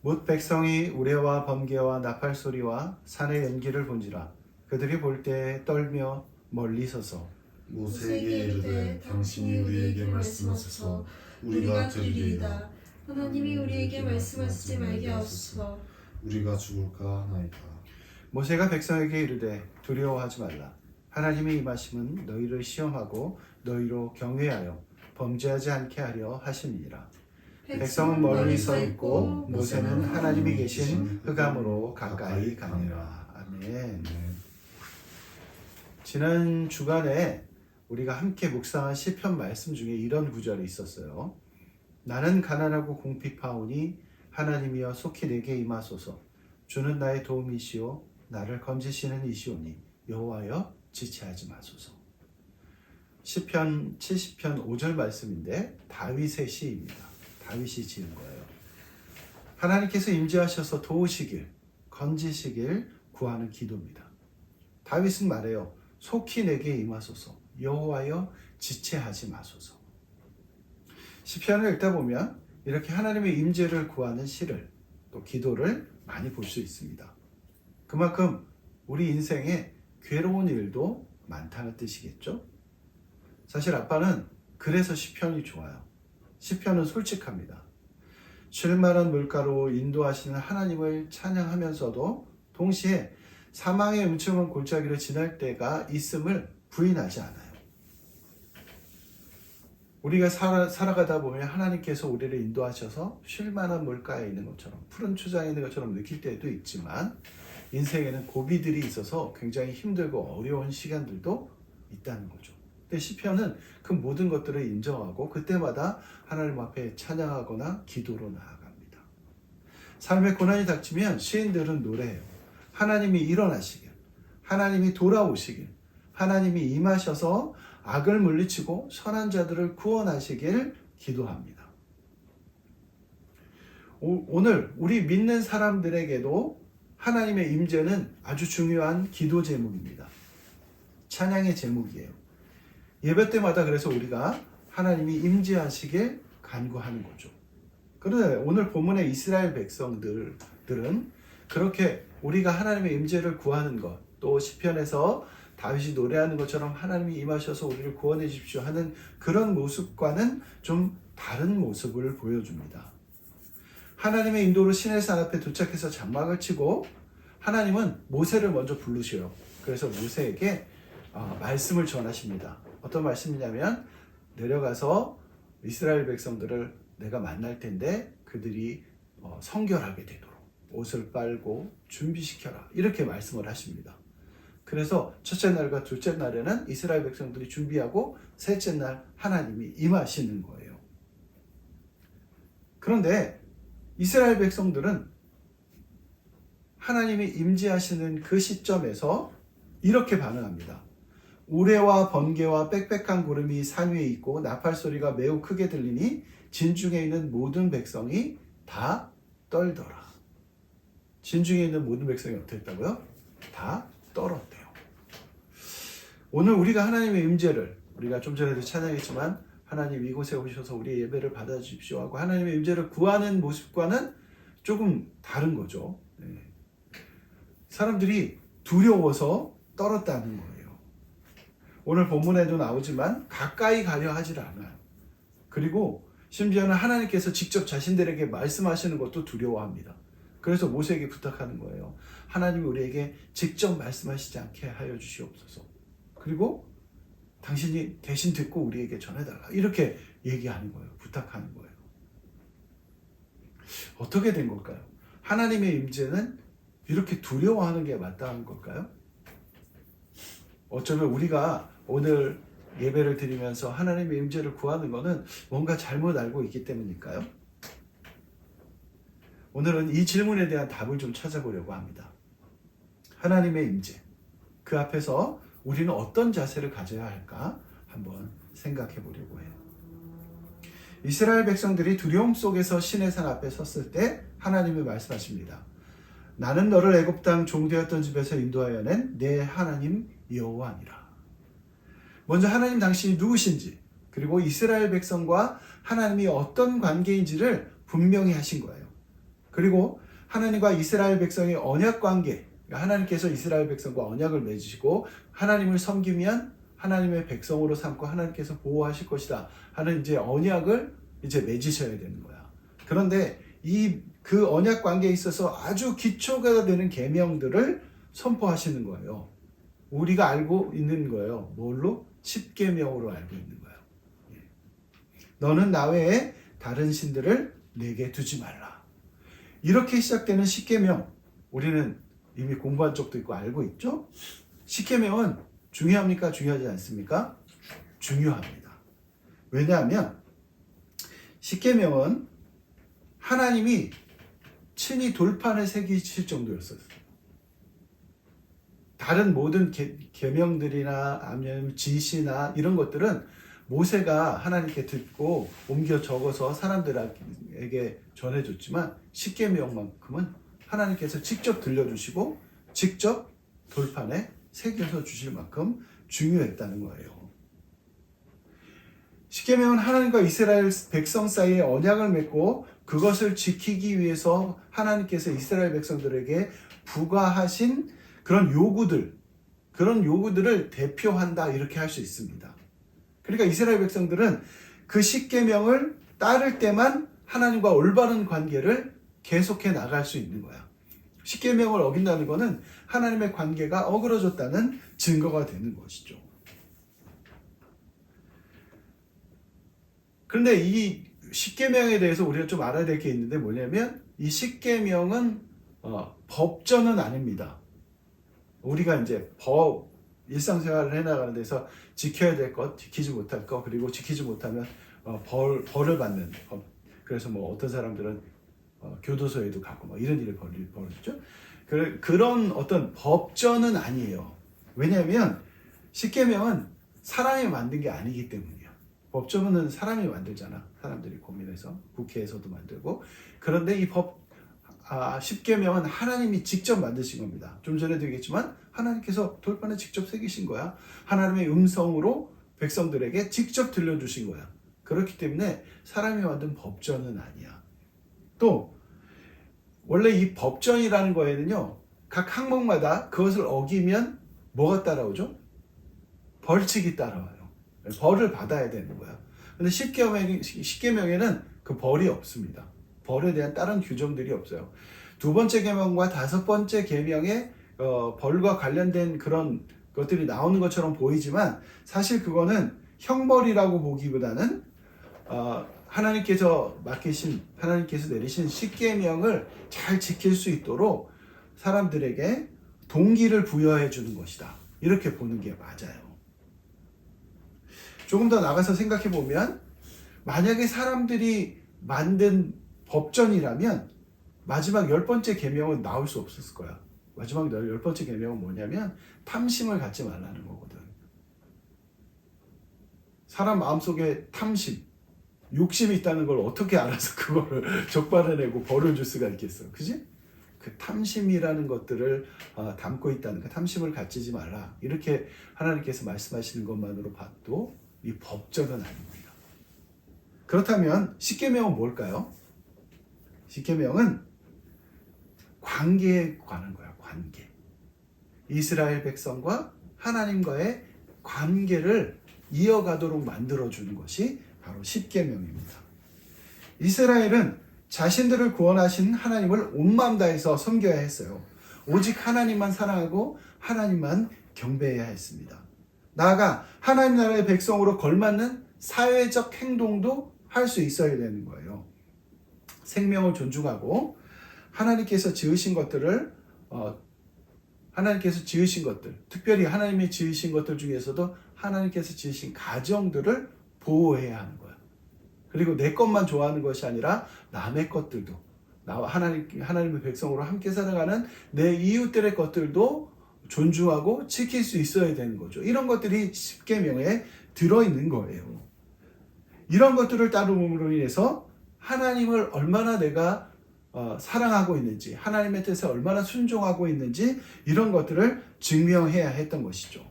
못 백성이 우레와 번개와 나팔 소리와 산의 연기를 본지라 그들이 볼 때 떨며 멀리 서서 모세에게 이르되 당신이 우리에게 말씀하소서 우리가 들으리이다. 하나님이 우리에게 말씀하시지 말게 하옵소서. 우리가 죽을까 하나이다. 모세가 백성에게 이르되 두려워하지 말라. 하나님의 임하심은 너희를 시험하고 너희로 경외하여 범죄하지 않게 하려 하심이니라. 백성은 멀리 서 있고 모세는 하나님이 계신 흑암으로 가까이 가니라. 아멘. 지난 주간에 우리가 함께 묵상한 시편 말씀 중에 이런 구절이 있었어요. 나는 가난하고 궁핍하오니 하나님이여 속히 내게 임하소서. 주는 나의 도움이시오 나를 건지시는 이시오니 여호와여 지체하지 마소서. 시편 70편 5절 말씀인데 다윗의 시입니다. 다윗이 지은 거예요. 하나님께서 임재하셔서 도우시길, 건지시길 구하는 기도입니다. 다윗은 말해요. 속히 내게 임하소서. 여호와여 지체하지 마소서. 시편을 읽다 보면 이렇게 하나님의 임재를 구하는 시를 또 기도를 많이 볼 수 있습니다. 그만큼 우리 인생에 괴로운 일도 많다는 뜻이겠죠? 사실 아빠는 그래서 시편이 좋아요. 시편은 솔직합니다. 쉴만한 물가로 인도하시는 하나님을 찬양하면서도 동시에 사망의 음침한 골짜기를 지날 때가 있음을 부인하지 않아요. 우리가 살아가다 보면 하나님께서 우리를 인도하셔서 쉴만한 물가에 있는 것처럼 푸른 초장에 있는 것처럼 느낄 때도 있지만 인생에는 고비들이 있어서 굉장히 힘들고 어려운 시간들도 있다는 거죠. 근데 시편은 그 모든 것들을 인정하고 그때마다 하나님 앞에 찬양하거나 기도로 나아갑니다. 삶의 고난이 닥치면 시인들은 노래해요. 하나님이 일어나시길, 하나님이 돌아오시길, 하나님이 임하셔서 악을 물리치고 선한 자들을 구원하시길 기도합니다. 오늘 우리 믿는 사람들에게도 하나님의 임재는 아주 중요한 기도 제목입니다. 찬양의 제목이에요. 예배 때마다 그래서 우리가 하나님이 임재하시길 간구하는 거죠. 그런데 오늘 본문의 이스라엘 백성들은 그렇게 우리가 하나님의 임재를 구하는 것, 또 시편에서 다윗이 노래하는 것처럼 하나님이 임하셔서 우리를 구원해 주십시오 하는 그런 모습과는 좀 다른 모습을 보여줍니다. 하나님의 인도로 시내산 앞에 도착해서 장막을 치고 하나님은 모세를 먼저 부르셔요. 그래서 모세에게 말씀을 전하십니다. 어떤 말씀이냐면 내려가서 이스라엘 백성들을 내가 만날 텐데 그들이 성결하게 되도록 옷을 빨고 준비시켜라 이렇게 말씀을 하십니다. 그래서 첫째 날과 둘째 날에는 이스라엘 백성들이 준비하고 셋째 날 하나님이 임하시는 거예요. 그런데 이스라엘 백성들은 하나님이 임재하시는 그 시점에서 이렇게 반응합니다. 우레와 번개와 빽빽한 구름이 산 위에 있고 나팔 소리가 매우 크게 들리니 진중에 있는 모든 백성이 다 떨더라. 진중에 있는 모든 백성이 어떻게 했다고요? 다 떨었대요. 오늘 우리가 하나님의 임재를 우리가 좀 전에도 찬양했지만 하나님 이곳에 오셔서 우리의 예배를 받아주십시오 하고 하나님의 임재를 구하는 모습과는 조금 다른 거죠. 사람들이 두려워서 떨었다는 거예요. 오늘 본문에도 나오지만 가까이 가려 하질 않아요. 그리고 심지어는 하나님께서 직접 자신들에게 말씀하시는 것도 두려워합니다. 그래서 모세에게 부탁하는 거예요. 하나님이 우리에게 직접 말씀하시지 않게 하여 주시옵소서. 그리고 당신이 대신 듣고 우리에게 전해달라. 이렇게 얘기하는 거예요. 부탁하는 거예요. 어떻게 된 걸까요? 하나님의 임재는 이렇게 두려워하는 게 마땅한 걸까요? 어쩌면 우리가 오늘 예배를 드리면서 하나님의 임재를 구하는 것은 뭔가 잘못 알고 있기 때문일까요? 오늘은 이 질문에 대한 답을 좀 찾아보려고 합니다. 하나님의 임재, 그 앞에서 우리는 어떤 자세를 가져야 할까 한번 생각해 보려고 해요. 이스라엘 백성들이 두려움 속에서 시내산 앞에 섰을 때 하나님이 말씀하십니다. 나는 너를 애굽 땅 종되었던 집에서 인도하여 낸 내 하나님 여호와니라. 먼저 하나님 당신이 누구신지 그리고 이스라엘 백성과 하나님이 어떤 관계인지를 분명히 하신 거예요. 그리고 하나님과 이스라엘 백성의 언약 관계, 그러니까 하나님께서 이스라엘 백성과 언약을 맺으시고 하나님을 섬기면 하나님의 백성으로 삼고 하나님께서 보호하실 것이다 하는 이제 언약을 이제 맺으셔야 되는 거야. 그런데 그 언약 관계에 있어서 아주 기초가 되는 계명들을 선포하시는 거예요. 우리가 알고 있는 거예요. 뭘로? 10계명으로 알고 있는 거예요. 너는 나 외에 다른 신들을 내게 두지 말라. 이렇게 시작되는 10계명, 우리는 이미 공부한 적도 있고 알고 있죠? 10계명은 중요합니까? 중요하지 않습니까? 중요합니다. 왜냐하면 10계명은 하나님이 친히 돌판을 새기실 정도였어요. 다른 모든 계명들이나 아니면 지시나 이런 것들은 모세가 하나님께 듣고 옮겨 적어서 사람들에게 전해줬지만 10계명만큼은 하나님께서 직접 들려주시고 직접 돌판에 새겨서 주실 만큼 중요했다는 거예요. 10계명은 하나님과 이스라엘 백성 사이에 언약을 맺고 그것을 지키기 위해서 하나님께서 이스라엘 백성들에게 부과하신 그런 요구들을 대표한다 이렇게 할 수 있습니다. 그러니까 이스라엘 백성들은 그 10계명을 따를 때만 하나님과 올바른 관계를 계속해 나갈 수 있는 거야. 10계명을 어긴다는 것은 하나님의 관계가 어그러졌다는 증거가 되는 것이죠. 그런데 이 10계명에 대해서 우리가 좀 알아야 될 게 있는데 뭐냐면 이 10계명은 법전은 아닙니다. 우리가 이제 일상생활을 해나가는 데서 지켜야 될 것, 지키지 못할 것, 그리고 지키지 못하면 벌을 받는 법. 그래서 뭐 어떤 사람들은 교도소에도 가고 뭐 이런 일이 벌어지죠. 그런 어떤 법전은 아니에요. 왜냐하면 10계명은 사람이 만든 게 아니기 때문이에요. 법전은 사람이 만들잖아. 사람들이 고민해서 국회에서도 만들고. 그런데 이 10계명은 하나님이 직접 만드신 겁니다. 좀 전에도 얘기했지만 하나님께서 돌판에 직접 새기신 거야. 하나님의 음성으로 백성들에게 직접 들려주신 거야. 그렇기 때문에 사람이 만든 법전은 아니야. 또 원래 이 법전이라는 거에는요, 각 항목마다 그것을 어기면 뭐가 따라오죠? 벌칙이 따라와요. 벌을 받아야 되는 거야. 근데 10계명에는 그 벌이 없습니다. 벌에 대한 다른 규정들이 없어요. 두 번째 계명과 다섯 번째 계명에 벌과 관련된 그런 것들이 나오는 것처럼 보이지만 사실 그거는 형벌이라고 보기보다는 하나님께서 내리신 10계명을 잘 지킬 수 있도록 사람들에게 동기를 부여해 주는 것이다. 이렇게 보는 게 맞아요. 조금 더 나가서 생각해 보면 만약에 사람들이 만든 법전이라면 마지막 10번째 계명은 나올 수 없었을 거야. 마지막 10번째 계명은 뭐냐면 탐심을 갖지 말라는 거거든. 사람 마음속에 탐심, 욕심이 있다는 걸 어떻게 알아서 그거를 적발해내고 벌을 줄 수가 있겠어. 그지? 그 탐심이라는 것들을 담고 있다는 거, 탐심을 갖지 말라. 이렇게 하나님께서 말씀하시는 것만으로 봐도 이 법전은 아닙니다. 그렇다면 10계명은 뭘까요? 10계명은 관계에 관한 거야. 관계. 이스라엘 백성과 하나님과의 관계를 이어가도록 만들어주는 것이 바로 10계명입니다. 이스라엘은 자신들을 구원하신 하나님을 온 마음 다해서 섬겨야 했어요. 오직 하나님만 사랑하고 하나님만 경배해야 했습니다. 나아가 하나님 나라의 백성으로 걸맞는 사회적 행동도 할 수 있어야 되는 거예요. 생명을 존중하고 하나님께서 지으신 것들, 특별히 하나님이 지으신 것들 중에서도 하나님께서 지으신 가정들을 보호해야 하는 거야. 그리고 내 것만 좋아하는 것이 아니라 남의 것들도, 나와 하나님의 백성으로 함께 살아가는 내 이웃들의 것들도 존중하고 지킬 수 있어야 되는 거죠. 이런 것들이 10계명에 들어있는 거예요. 이런 것들을 따름으로 인해서 하나님을 얼마나 내가 사랑하고 있는지, 하나님의 뜻에 얼마나 순종하고 있는지 이런 것들을 증명해야 했던 것이죠.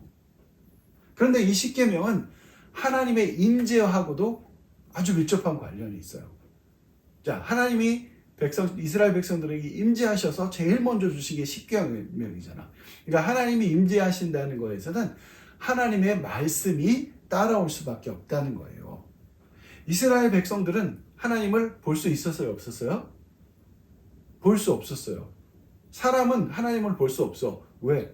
그런데 이 10계명은 하나님의 임재하고도 아주 밀접한 관련이 있어요. 자, 하나님이 이스라엘 백성들에게 임재하셔서 제일 먼저 주신 게 십계명이잖아. 그러니까 하나님이 임재하신다는 거에서는 하나님의 말씀이 따라올 수밖에 없다는 거예요. 이스라엘 백성들은 하나님을 볼 수 있었어요, 없었어요? 볼 수 없었어요. 사람은 하나님을 볼 수 없어. 왜?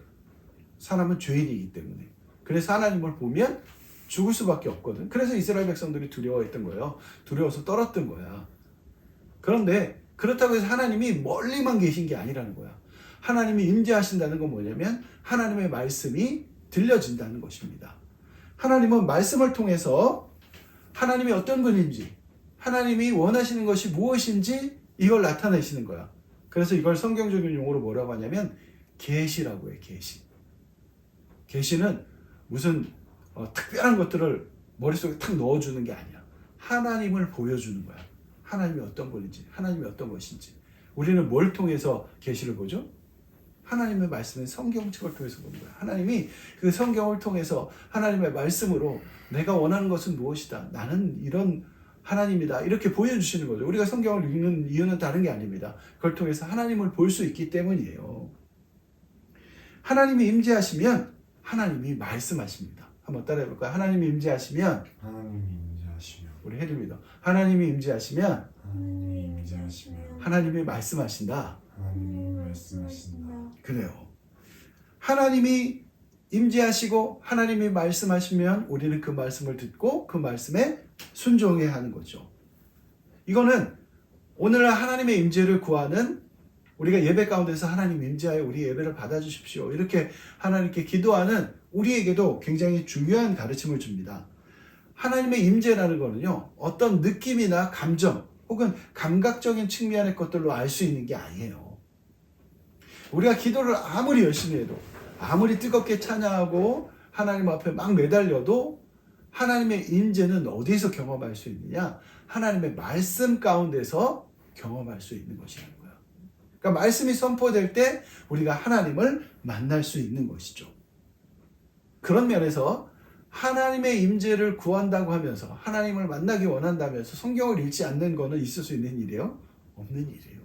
사람은 죄인이기 때문에. 그래서 하나님을 보면 죽을 수밖에 없거든. 그래서 이스라엘 백성들이 두려워했던 거예요. 두려워서 떨었던 거야. 그런데 그렇다고 해서 하나님이 멀리만 계신 게 아니라는 거야. 하나님이 임재하신다는 건 뭐냐면 하나님의 말씀이 들려진다는 것입니다. 하나님은 말씀을 통해서 하나님이 어떤 분인지, 하나님이 원하시는 것이 무엇인지 이걸 나타내시는 거야. 그래서 이걸 성경적인 용어로 뭐라고 하냐면 계시라고 해. 계시. 계시는 무슨 특별한 것들을 머릿속에 탁 넣어주는 게 아니야. 하나님을 보여주는 거야. 하나님이 어떤 분인지, 하나님이 어떤 것인지. 우리는 뭘 통해서 계시를 보죠? 하나님의 말씀은 성경책을 통해서 보는 거야. 하나님이 그 성경을 통해서 하나님의 말씀으로 내가 원하는 것은 무엇이다. 나는 이런 하나님이다. 이렇게 보여주시는 거죠. 우리가 성경을 읽는 이유는 다른 게 아닙니다. 그걸 통해서 하나님을 볼 수 있기 때문이에요. 하나님이 임재하시면 하나님이 말씀하십니다. 한번 따라해 볼까요? 하나님이 임재하시면 우리 해줍니다. 하나님이 임재하시면 하나님이 말씀하신다. 그래요. 하나님이 임재하시고 하나님이 말씀하시면 우리는 그 말씀을 듣고 그 말씀에 순종해야 하는 거죠. 이거는 오늘날 하나님의 임재를 구하는 우리가 예배 가운데서 하나님 임재하여 우리 예배를 받아주십시오. 이렇게 하나님께 기도하는 우리에게도 굉장히 중요한 가르침을 줍니다. 하나님의 임재라는 거는요, 어떤 느낌이나 감정 혹은 감각적인 측면의 것들로 알 수 있는 게 아니에요. 우리가 기도를 아무리 열심히 해도, 아무리 뜨겁게 찬양하고 하나님 앞에 막 매달려도 하나님의 임재는 어디서 경험할 수 있느냐? 하나님의 말씀 가운데서 경험할 수 있는 것이라는 거예요. 그러니까 말씀이 선포될 때 우리가 하나님을 만날 수 있는 것이죠. 그런 면에서 하나님의 임재를 구한다고 하면서 하나님을 만나기 원한다면서 성경을 읽지 않는 거는 있을 수 있는 일이에요? 없는 일이에요.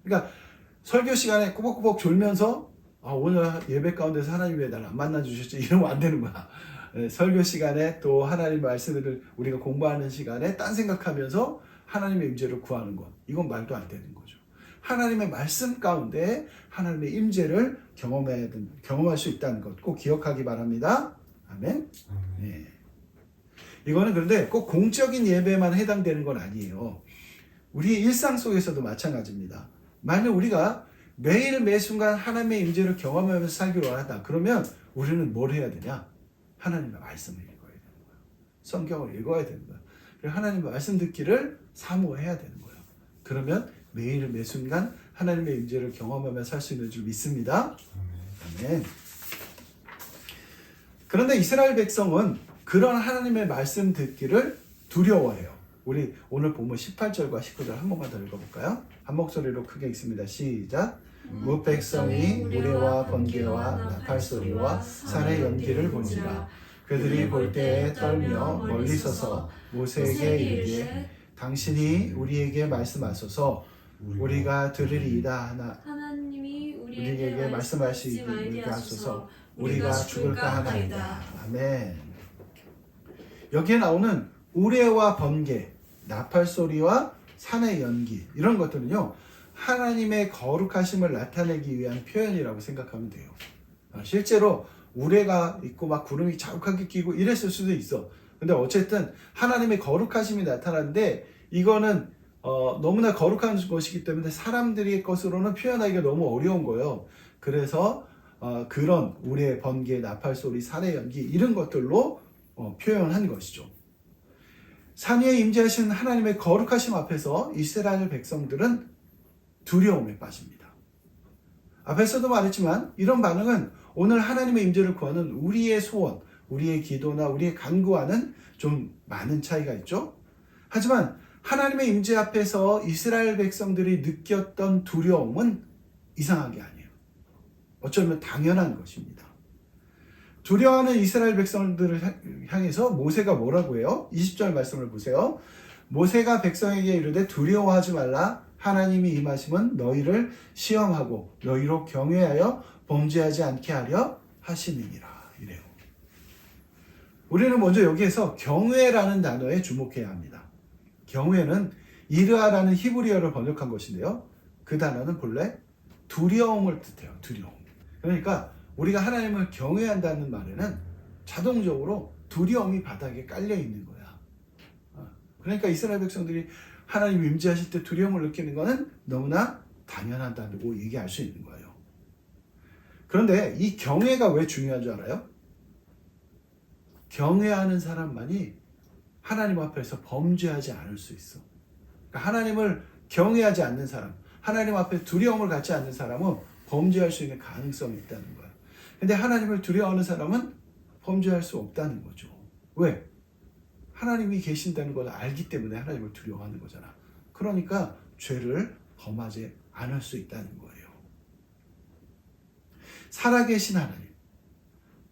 그러니까 설교 시간에 꾸벅꾸벅 졸면서 오늘 예배 가운데서 하나님 왜 날 안 만나주셨지? 이러면 안 되는 거야. 설교 시간에 또 하나님 말씀을 우리가 공부하는 시간에 딴 생각하면서 하나님의 임재를 구하는 것, 이건 말도 안 되는 거죠. 하나님의 말씀 가운데 하나님의 임재를 경험할 수 있다는 것 꼭 기억하기 바랍니다. 아멘. 네. 이거는 그런데 꼭 공적인 예배만 해당되는 건 아니에요. 우리 일상 속에서도 마찬가지입니다. 만약 우리가 매일 매순간 하나님의 임재를 경험하면서 살기로 하다. 그러면 우리는 뭘 해야 되냐? 하나님의 말씀을 읽어야 되는 거예요. 성경을 읽어야 되는 거예요. 그리고 하나님의 말씀 듣기를 사모해야 되는 거예요. 그러면 매일 매순간 하나님의 임재를 경험하며 살 수 있는 줄 믿습니다. 아멘. 그런데 이스라엘 백성은 그런 하나님의 말씀 듣기를 두려워해요. 우리 오늘 보면 18절과 19절 한 번만 더 읽어볼까요? 한 목소리로 크게 읽습니다. 시작. 무 백성이 우레와 번개와 나팔소리와 산의 연기를 보니라. 그들이 볼 때에 떨며 멀리 서서 모세에게 이르되 당신이 우리에게 말씀하소서 우리가 들으리이다. 하나님이 우리에게 말씀하시게 하소서 우리가 죽을까 하나이다. 아멘. 여기에 나오는 우레와 번개, 나팔소리와 산의 연기 이런 것들은요 하나님의 거룩하심을 나타내기 위한 표현이라고 생각하면 돼요. 실제로 우레가 있고 막 구름이 자욱하게 끼고 이랬을 수도 있어. 근데 어쨌든 하나님의 거룩하심이 나타나는데 이거는 너무나 거룩한 것이기 때문에 사람들의 것으로는 표현하기가 너무 어려운 거예요. 그래서 그런 우레, 번개, 나팔소리, 산의 연기 이런 것들로 표현한 것이죠. 산 위에 임재하신 하나님의 거룩하심 앞에서 이스라엘 백성들은 두려움에 빠집니다. 앞에서도 말했지만 이런 반응은 오늘 하나님의 임재를 구하는 우리의 소원, 우리의 기도나 우리의 간구와는 좀 많은 차이가 있죠. 하지만 하나님의 임재 앞에서 이스라엘 백성들이 느꼈던 두려움은 이상한 게 아니에요. 어쩌면 당연한 것입니다. 두려워하는 이스라엘 백성들을 향해서 모세가 뭐라고 해요? 20절 말씀을 보세요. 모세가 백성에게 이르되 두려워하지 말라. 하나님이 임하심은 너희를 시험하고 너희로 경외하여 범죄하지 않게 하려 하심이니라. 이래요. 우리는 먼저 여기에서 경외라는 단어에 주목해야 합니다. 경외는 이르아라는 히브리어를 번역한 것인데요. 그 단어는 본래 두려움을 뜻해요. 두려움. 그러니까 우리가 하나님을 경외한다는 말에는 자동적으로 두려움이 바닥에 깔려 있는 거야. 그러니까 이스라엘 백성들이 하나님 임재하실 때 두려움을 느끼는 것은 너무나 당연하다고 얘기할 수 있는 거예요. 그런데 이 경외가 왜 중요한 줄 알아요? 경외하는 사람만이 하나님 앞에서 범죄하지 않을 수 있어. 그러니까 하나님을 경외하지 않는 사람, 하나님 앞에 두려움을 갖지 않는 사람은 범죄할 수 있는 가능성이 있다는 거예요. 근데 하나님을 두려워하는 사람은 범죄할 수 없다는 거죠. 왜? 하나님이 계신다는 걸 알기 때문에 하나님을 두려워하는 거잖아. 그러니까 죄를 범하지 않을 수 있다는 거예요. 살아계신 하나님,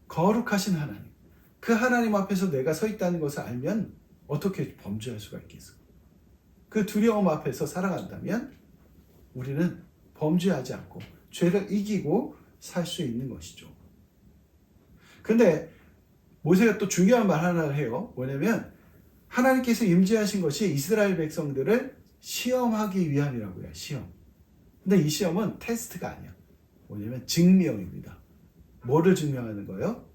거룩하신 하나님, 그 하나님 앞에서 내가 서 있다는 것을 알면 어떻게 범죄할 수가 있겠어? 그 두려움 앞에서 살아간다면 우리는 범죄하지 않고 죄를 이기고 살 수 있는 것이죠. 근데 모세가 또 중요한 말 하나를 해요. 뭐냐면 하나님께서 임재하신 것이 이스라엘 백성들을 시험하기 위함이라고요. 시험. 근데 이 시험은 테스트가 아니야. 뭐냐면 증명입니다. 뭐를 증명하는 거예요?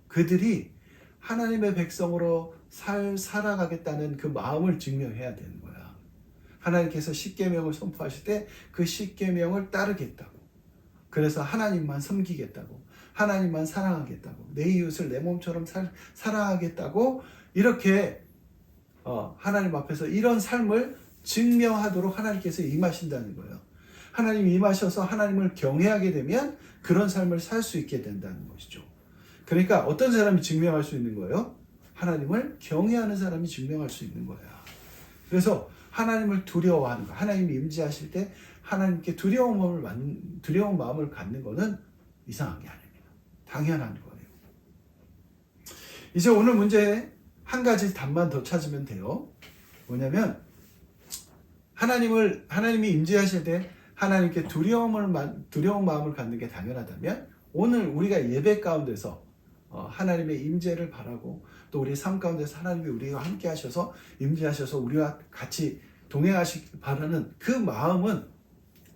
그들이 하나님의 백성으로 살아가겠다는 그 마음을 증명해야 되는 거야. 하나님께서 십계명을 선포하실 때 그 십계명을 따르겠다고. 그래서 하나님만 섬기겠다고. 하나님만 사랑하겠다고. 내 이웃을 내 몸처럼 사랑하겠다고. 이렇게 하나님 앞에서 이런 삶을 증명하도록 하나님께서 임하신다는 거예요. 하나님이 임하셔서 하나님을 경외하게 되면 그런 삶을 살 수 있게 된다는 것이죠. 그러니까 어떤 사람이 증명할 수 있는 거예요? 하나님을 경외하는 사람이 증명할 수 있는 거야. 그래서 하나님을 두려워하는 거, 하나님이 임재하실 때 하나님께 두려운 마음을 갖는 것은 이상한 게 아닙니다. 당연한 거예요. 이제 오늘 문제 한 가지 답만 더 찾으면 돼요. 뭐냐면 하나님이 임재하실 때 하나님께 두려운 마음을 갖는 게 당연하다면 오늘 우리가 예배 가운데서 하나님의 임재를 바라고 또 우리의 삶 가운데서 하나님이 우리와 함께 하셔서 임재하셔서 우리와 같이 동행하시길 바라는 그 마음은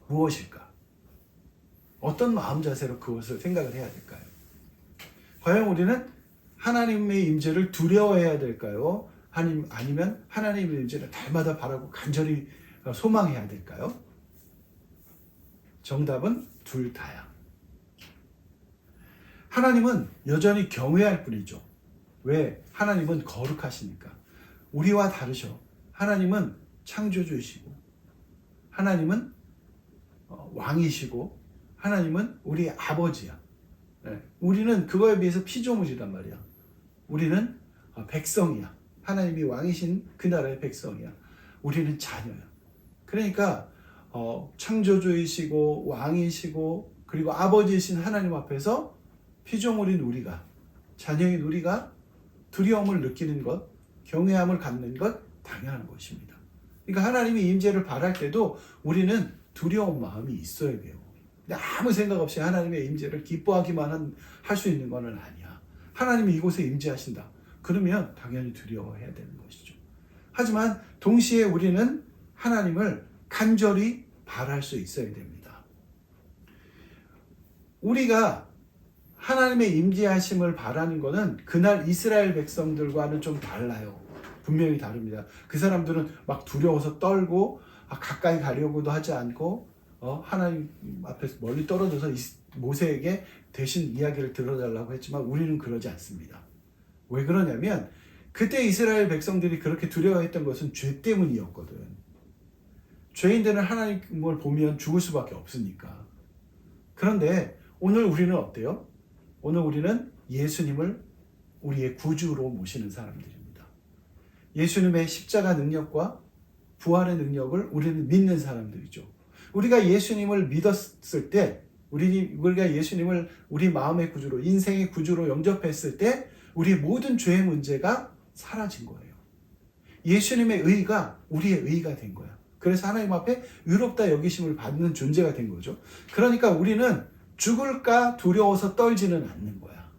무엇일까? 어떤 마음 자세로 그것을 생각을 해야 될까요? 과연 우리는 하나님의 임재를 두려워해야 될까요? 아니면 하나님의 임재를 날마다 바라고 간절히 소망해야 될까요? 정답은 둘 다야. 하나님은 여전히 경외할 뿐이죠. 왜? 하나님은 거룩하시니까. 우리와 다르셔. 하나님은 창조주이시고 하나님은 왕이시고 하나님은 우리의 아버지야. 우리는 그거에 비해서 피조물이란 말이야. 우리는 백성이야. 하나님이 왕이신 그 나라의 백성이야. 우리는 자녀야. 그러니까 창조주이시고 왕이시고 그리고 아버지이신 하나님 앞에서 피조물인 우리가, 자녀인 우리가 두려움을 느끼는 것, 경외함을 갖는 것 당연한 것입니다. 그러니까 하나님의 임재를 바랄 때도 우리는 두려운 마음이 있어야 돼요. 근데 아무 생각 없이 하나님의 임재를 기뻐하기만 할 수 있는 건 아니야. 하나님이 이곳에 임재하신다. 그러면 당연히 두려워해야 되는 것이죠. 하지만 동시에 우리는 하나님을 간절히 바랄 수 있어야 됩니다. 우리가 하나님의 임재하심을 바라는 것은 그날 이스라엘 백성들과는 좀 달라요. 분명히 다릅니다. 그 사람들은 막 두려워서 떨고 가까이 가려고도 하지 않고 하나님 앞에서 멀리 떨어져서 모세에게 대신 이야기를 들어달라고 했지만 우리는 그러지 않습니다. 왜 그러냐면 그때 이스라엘 백성들이 그렇게 두려워했던 것은 죄 때문이었거든. 죄인들은 하나님을 보면 죽을 수밖에 없으니까. 그런데 오늘 우리는 어때요? 오늘 우리는 예수님을 우리의 구주로 모시는 사람들입니다. 예수님의 십자가 능력과 부활의 능력을 우리는 믿는 사람들이죠. 우리가 예수님을 믿었을 때, 우리가 예수님을 우리 마음의 구주로, 인생의 구주로 영접했을 때 우리의 모든 죄의 문제가 사라진 거예요. 예수님의 의가 우리의 의가 된 거야. 그래서 하나님 앞에 의롭다 여기심을 받는 존재가 된 거죠. 그러니까 우리는 죽을까 두려워서 떨지는 않는 거야.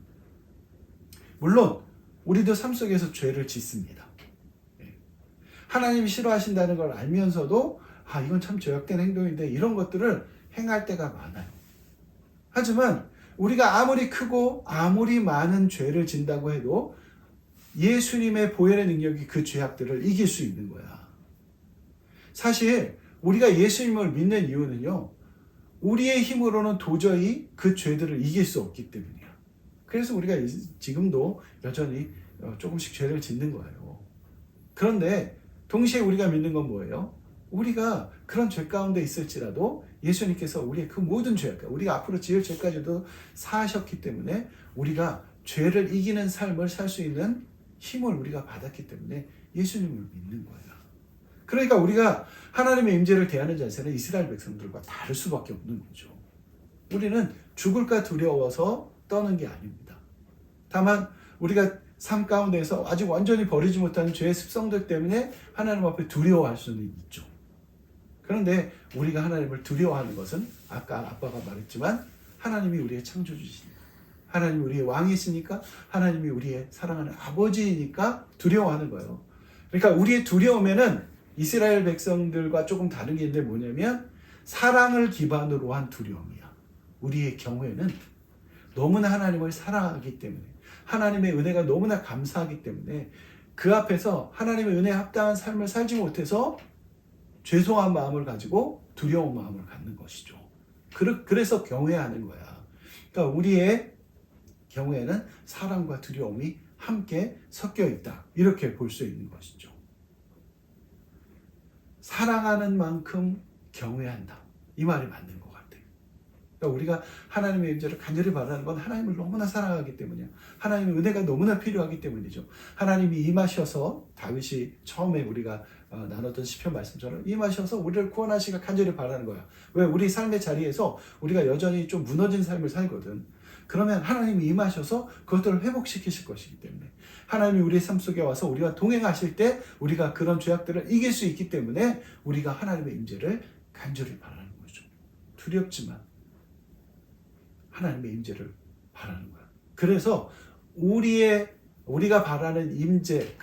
물론 우리도 삶 속에서 죄를 짓습니다. 하나님이 싫어하신다는 걸 알면서도 이건 참 죄악된 행동인데 이런 것들을 행할 때가 많아요. 하지만 우리가 아무리 크고 아무리 많은 죄를 진다고 해도 예수님의 보혈의 능력이 그 죄악들을 이길 수 있는 거야. 사실 우리가 예수님을 믿는 이유는요, 우리의 힘으로는 도저히 그 죄들을 이길 수 없기 때문이야. 그래서 우리가 지금도 여전히 조금씩 죄를 짓는 거예요. 그런데 동시에 우리가 믿는 건 뭐예요? 우리가 그런 죄 가운데 있을지라도 예수님께서 우리의 그 모든 죄악과 우리가 앞으로 지을 죄까지도 사하셨기 때문에 우리가 죄를 이기는 삶을 살 수 있는 힘을 우리가 받았기 때문에 예수님을 믿는 거예요. 그러니까 우리가 하나님의 임재를 대하는 자세는 이스라엘 백성들과 다를 수밖에 없는 거죠. 우리는 죽을까 두려워서 떠는 게 아닙니다. 다만 우리가 삶 가운데서 아직 완전히 버리지 못하는 죄의 습성들 때문에 하나님 앞에 두려워할 수는 있죠. 그런데 우리가 하나님을 두려워하는 것은 아까 아빠가 말했지만 하나님이 우리의 창조주시니까, 하나님이 우리의 왕이시니까, 하나님이 우리의 사랑하는 아버지이니까 두려워하는 거예요. 그러니까 우리의 두려움에는 이스라엘 백성들과 조금 다른 게 있는데 뭐냐면 사랑을 기반으로 한 두려움이야. 우리의 경우에는 너무나 하나님을 사랑하기 때문에, 하나님의 은혜가 너무나 감사하기 때문에 그 앞에서 하나님의 은혜에 합당한 삶을 살지 못해서 죄송한 마음을 가지고 두려운 마음을 갖는 것이죠. 그래서 경외하는 거야. 그러니까 우리의 경우에는 사랑과 두려움이 함께 섞여 있다. 이렇게 볼 수 있는 것이죠. 사랑하는 만큼 경외한다. 이 말이 맞는 것 같아요. 그러니까 우리가 하나님의 임재를 간절히 바라는 건 하나님을 너무나 사랑하기 때문이야. 하나님의 은혜가 너무나 필요하기 때문이죠. 하나님이 임하셔서, 다윗이 처음에 우리가 나눴던 시편 말씀처럼 임하셔서 우리를 구원하시기가 간절히 바라는 거야. 왜? 우리 삶의 자리에서 우리가 여전히 좀 무너진 삶을 살거든. 그러면 하나님이 임하셔서 그것들을 회복시키실 것이기 때문에, 하나님이 우리의 삶 속에 와서 우리와 동행하실 때 우리가 그런 죄악들을 이길 수 있기 때문에 우리가 하나님의 임재를 간절히 바라는 거죠. 두렵지만 하나님의 임재를 바라는 거야. 그래서 우리가 바라는 임재,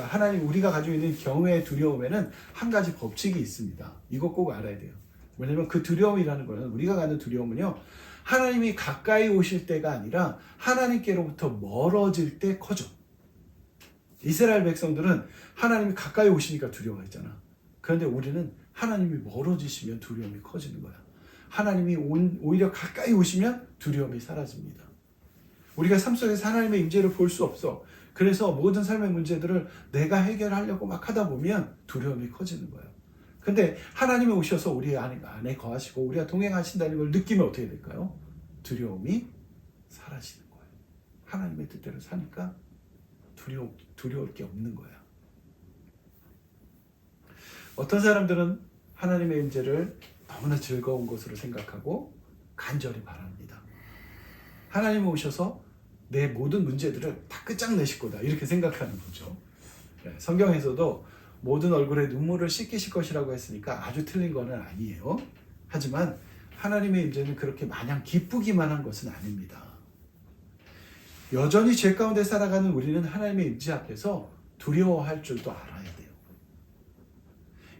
하나님 우리가 가지고 있는 경외의 두려움에는 한 가지 법칙이 있습니다. 이거 꼭 알아야 돼요. 왜냐면 그 두려움이라는 거는, 우리가 갖는 두려움은요, 하나님이 가까이 오실 때가 아니라 하나님께로부터 멀어질 때 커져. 이스라엘 백성들은 하나님이 가까이 오시니까 두려워했잖아. 그런데 우리는 하나님이 멀어지시면 두려움이 커지는 거야. 하나님이 오히려 가까이 오시면 두려움이 사라집니다. 우리가 삶 속에서 하나님의 임재를 볼 수 없어. 그래서 모든 삶의 문제들을 내가 해결하려고 막 하다 보면 두려움이 커지는 거예요. 근데 하나님이 오셔서 우리 안에 거하시고 우리가 동행하신다는 걸 느끼면 어떻게 될까요? 두려움이 사라지는 거예요. 하나님의 뜻대로 사니까 두려울 게 없는 거야. 어떤 사람들은 하나님의 임재를 너무나 즐거운 것으로 생각하고 간절히 바랍니다. 하나님이 오셔서 내 모든 문제들을 다 끝장내실 거다, 이렇게 생각하는 거죠. 성경에서도 모든 얼굴에 눈물을 씻기실 것이라고 했으니까 아주 틀린 건 아니에요. 하지만 하나님의 임재는 그렇게 마냥 기쁘기만 한 것은 아닙니다. 여전히 죄 가운데 살아가는 우리는 하나님의 임재 앞에서 두려워할 줄도 알아야 돼요.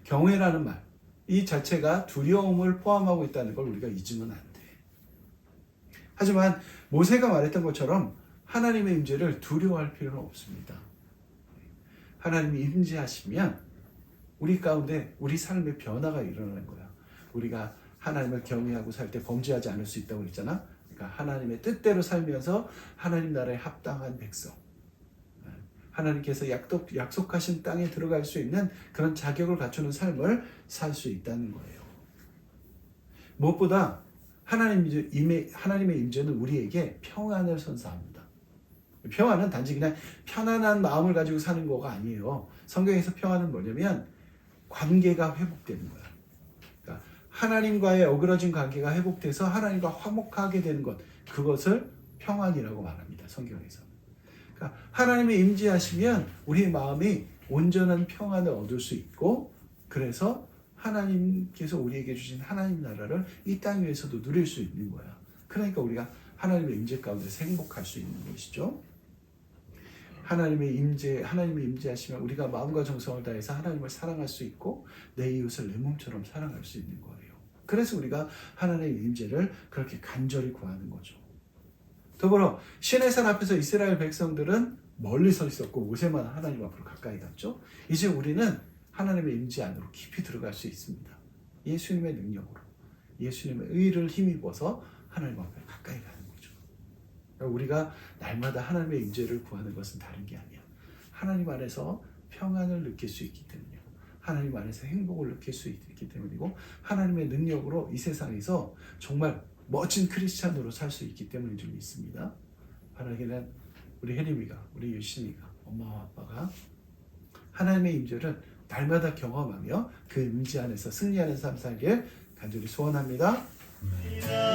경외라는 말, 이 자체가 두려움을 포함하고 있다는 걸 우리가 잊으면 안 돼. 하지만 모세가 말했던 것처럼 하나님의 임재를 두려워할 필요는 없습니다. 하나님이 임재하시면 우리 가운데 우리 삶의 변화가 일어나는 거야. 우리가 하나님을 경외하고 살 때 범죄하지 않을 수 있다고 했잖아. 그러니까 하나님의 뜻대로 살면서 하나님 나라에 합당한 백성, 하나님께서 약속하신 땅에 들어갈 수 있는 그런 자격을 갖추는 삶을 살 수 있다는 거예요. 무엇보다 하나님의 임재는 우리에게 평안을 선사합니다. 평안은 단지 그냥 편안한 마음을 가지고 사는 거가 아니에요. 성경에서 평안은 뭐냐면 관계가 회복되는 거야. 그러니까 하나님과의 어그러진 관계가 회복돼서 하나님과 화목하게 되는 것, 그것을 평안이라고 말합니다. 성경에서. 그러니까 하나님의 임재하시면 우리의 마음이 온전한 평안을 얻을 수 있고, 그래서 하나님께서 우리에게 주신 하나님 나라를 이 땅 위에서도 누릴 수 있는 거야. 그러니까 우리가 하나님의 임재 가운데서 행복할 수 있는 것이죠. 하나님의 임재하시면 우리가 마음과 정성을 다해서 하나님을 사랑할 수 있고 내 이웃을 내 몸처럼 사랑할 수 있는 거예요. 그래서 우리가 하나님의 임재를 그렇게 간절히 구하는 거죠. 더불어 시내산 앞에서 이스라엘 백성들은 멀리 서 있었고 모세만 하나님 앞으로 가까이 갔죠. 이제 우리는 하나님의 임재 안으로 깊이 들어갈 수 있습니다. 예수님의 능력으로, 예수님의 의를 힘입어서 하나님 앞에 가까이 가는 거죠. 그러니까 우리가 날마다 하나님의 임재를 구하는 것은 다른 게 아니야. 하나님 안에서 평안을 느낄 수 있기 때문이요. 하나님 안에서 행복을 느낄 수 있기 때문이고 하나님의 능력으로 이 세상에서 정말 멋진 크리스찬으로 살 수 있기 때문인 줄 믿습니다. 바라기는 우리 혜림이가, 우리 유신이가, 엄마와 아빠가 하나님의 임재를 날마다 경험하며 그 임재 안에서 승리하는 삶 살길 간절히 소원합니다. 아멘.